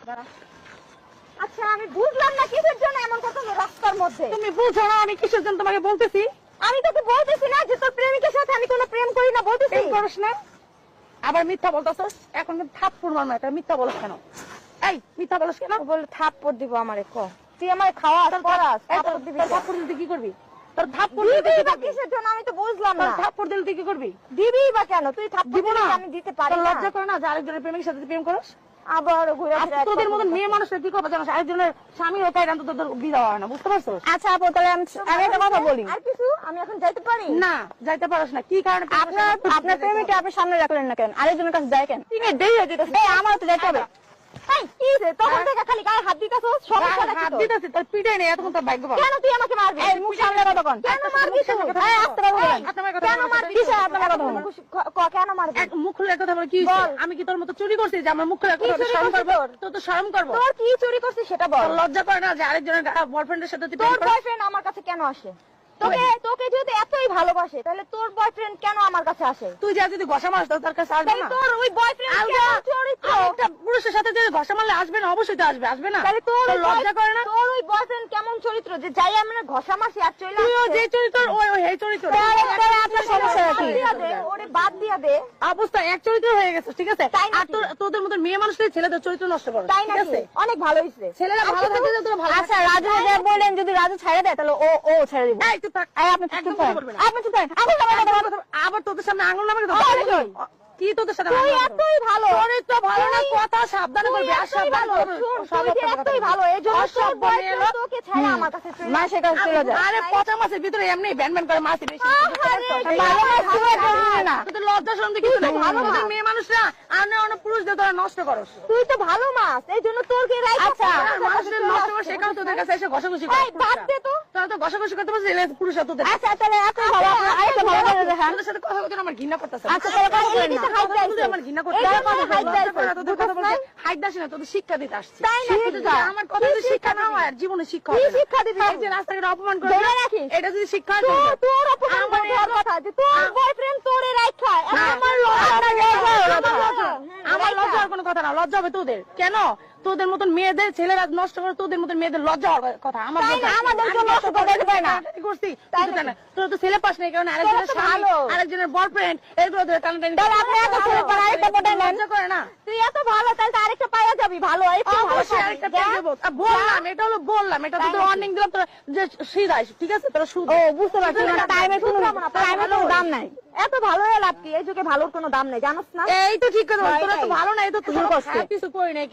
আচ্ছা আমি বুঝলাম না কিসের জন্য এমন কথা রাস্তার মধ্যে। তুমি বুঝো না আমি কিসের জন্য তোমাকে বলতেছি? আমি তোকে বলতেছি না যে তোর প্রেমিকের সাথে আমি কোনো প্রেম করি না, বলতেছি প্রেম করিস না, আবার মিথ্যা বলতেছস। এখন কিন্তু থাপ্পড় মারমা, এটা মিথ্যা বলছ কেন? এই মিথ্যা বলছ কেন? বলে থাপ্পড় দিব আমারে ক। তুই আমারে খাওয়াস পড়াস, থাপ্পড় দিবি। থাপ্পড় দিলে কি করবি? তোর থাপ্পড় দিবি দিলে বা কিসের জন্য আমি তো বুঝলাম না। থাপ্পড় দিলে তুই কি করবি? দিবি বা কেন? তুই থাপ্পড় দিব দিবি না, আমি দিতে পারি তোর না। লজ্জা করে না যে আরেকজনের প্রেমিকের সাথে তুই প্রেম করস? আবার ঘুরে ফিরে তোদের মতন মেয়ে মানুষরা কি করবে জানো? আরেকজনের স্বামী ও কাইরান তো তোদের বিধবা হয় না, বুঝতে পারছো? আচ্ছা আপু তাহলে আমি একটা কথা বলি। আর কিছু আমি এখন যাইতে পারি না, যাইতে পারস না। কি কারণে? আপনার প্রেমিককে আপনি সামনে রাখলেন না কেন? আরেকজনের কাছে যায় কেন? তুমি দেরি হয়ে যেতেছে। আমার তো যাইতে হবে। এই কি রে তখন থেকে খালি গায়ে হাত দিতাছস? সমস্যাটা কি হাত তোর? দিতেছি তোর পিঠে নেই, এতক্ষণ তোর ভাগ্য ভালো। কেন তুই আমাকে মারবি? এই মুখ সামনে কথা বল। কেন মারবি তুই? এই আস্তে কথা বল। কেন মারবি? কিসে আপনার কথা বল? কেন মারবি? এক মুখ খুলে কথা বলে কি হইছে? আমি কি তোর মতো চুরি করছি যে আমার মুখ খুলে কথা বলতে শরম করব? তোর তো শরম করব। তোর কি চুরি করছিস সেটা বল। তোর লজ্জা করে না যে আরেকজনের বয়ফ্রেন্ডের সাথে তুই তোর প্রেম করছিস? বয়ফ্রেন্ড আমার কাছে কেন আসে? তোকে যদি এতই ভালোবাসে তাহলে তোর বয়ফ্রেন্ড কেন আমার কাছে আসে? তুই যা যদি ঘষা মারস তার কাছে আসবে তাহলে না? তোর ওই বয়ফ্রেন্ড কেন চরিত্র? একটা পুরুষের সাথে যদি ঘষা মারলে আসবে না? অবশ্যই তো আসবে, আসবে না? তাহলে তোর লজ্জা করে না? তোর ওই বয়ফ্রেন্ড কেমন চরিত্র যে যাই আমরা ঘষা মারছি আর চলে তুইও আসছে? যে চরিত্র ওই এই চরিত্র। আপনার সমস্যা কি? ওরে বাদ দিয়া দে। অবস্থা এক চরিত্র হয়ে গেছে, ঠিক আছে? তাই নাকি? আর তোদের মতো মেয়ে মানুষদের ছেলেদের চরিত্র নষ্ট করে, তাই ঠিক নাকি? আছে? অনেক ভালো হইছে। ছেলেরা ভালো থাকে যে তোরা ভালো আচ্ছা রাজু যে বললেন যদি রাজু ছেড়ে দেয় তাহলে ও ছেড়ে দিব। এই চুপ থাক। এই আপনি একদম চুপ কথা করেন। বলবি না। আপনি চুপ করেন। আবার আবার তোদের সামনে আঙুল নামে কি তোদের সাথে তুই এতই ভালো। চরিত্র ভালো না, কথা সাবধানে বলবি। আর সাবধানে বলবি। তুই যে এতই ভালো এইজন্য তোর বয়ফ্রেন্ড তোকে ছেড়ে আমার কাছে চলে আসে। মাসে কাছে চলে যায়। আরে পচা মাছের ভিতরে এমনি ব্যান ব্যান করে মাছ বেশি। ভালো মাছ তুই করবি না। তোদের লজ্জা শরম দেখি কিছু নাই। তোদের মেয়ে মানুষরা অন্য পুরুষদের তোরা নষ্ট করস। তুই তো ভালো মাছ এইজন্য তোরকে রাইখা। আচ্ছা মানুষদের নষ্ট করে সেখানে তোদের কাছে এসে ঘষাঘষি করে। এই বাদ দে তো। তোরা তো ঘষাঘষি করতে পারছিস, পুরুষরা তোদের। আচ্ছা তাহলে এতই ভালো আরেকটা ভালো করে দেখান। তোদের সাথে কথা বলতে আমার ঘৃণা করতেছে। আচ্ছা তাহলে কথা বলেন না। আমার ঘৃণা করতে তোদের কথা বলতে হাইট দাসি না, তোদের শিক্ষা দিতে আসছি। তাই না? আমার কথা যদি শিক্ষা না হয় জীবনে শিক্ষা হবে না। শিক্ষা দিবি? এই যে রাস্তাঘাটে অপমান করে ধরে রাখিস। এটা যদি শিক্ষা হয় তোর অপমান করে দেওয়ার কথা যে তোর বয়ফ্রেন্ড তোরে রাইখা। আমার আমার লজ্জার কোনো কথা না, লজ্জা হবে তোদের। কেন? তোদের মতন মেয়েদের ছেলেরা নষ্ট করে, তোদের মতন মেয়েদের লজ্জা হওয়ার কথা। আমার আমাদেরকে নষ্ট করতে পারে না। করছি তোরা তো ছেলে পাস নাই, কারণ আরেকজনের স্বামী আরেকজনের বয়ফ্রেন্ড এগুলো ধরে টানাটানি লজ্জা করে না। তুই এত ভালো তাহলে তো আরেকটা পাইয়া যাবি ভালো। অবশ্যই আরেকটা পেয়ে যাবো। বললাম, এটা হলো বললাম, এটা তোদের ওয়ার্নিং দিলাম তোরা যে সিধাই, ঠিক আছে? তোরা শুধু বুঝতে পারছি টাইমের কোনো দাম নাই। এত ভালো হয়ে লাভ কি? এই যুগে ভালোর কোনো দাম নেই, জানোস না? এই তো ঠিক কথা বলছিস, তোরা তো ভালো না, এই তো কিছু করি নাই।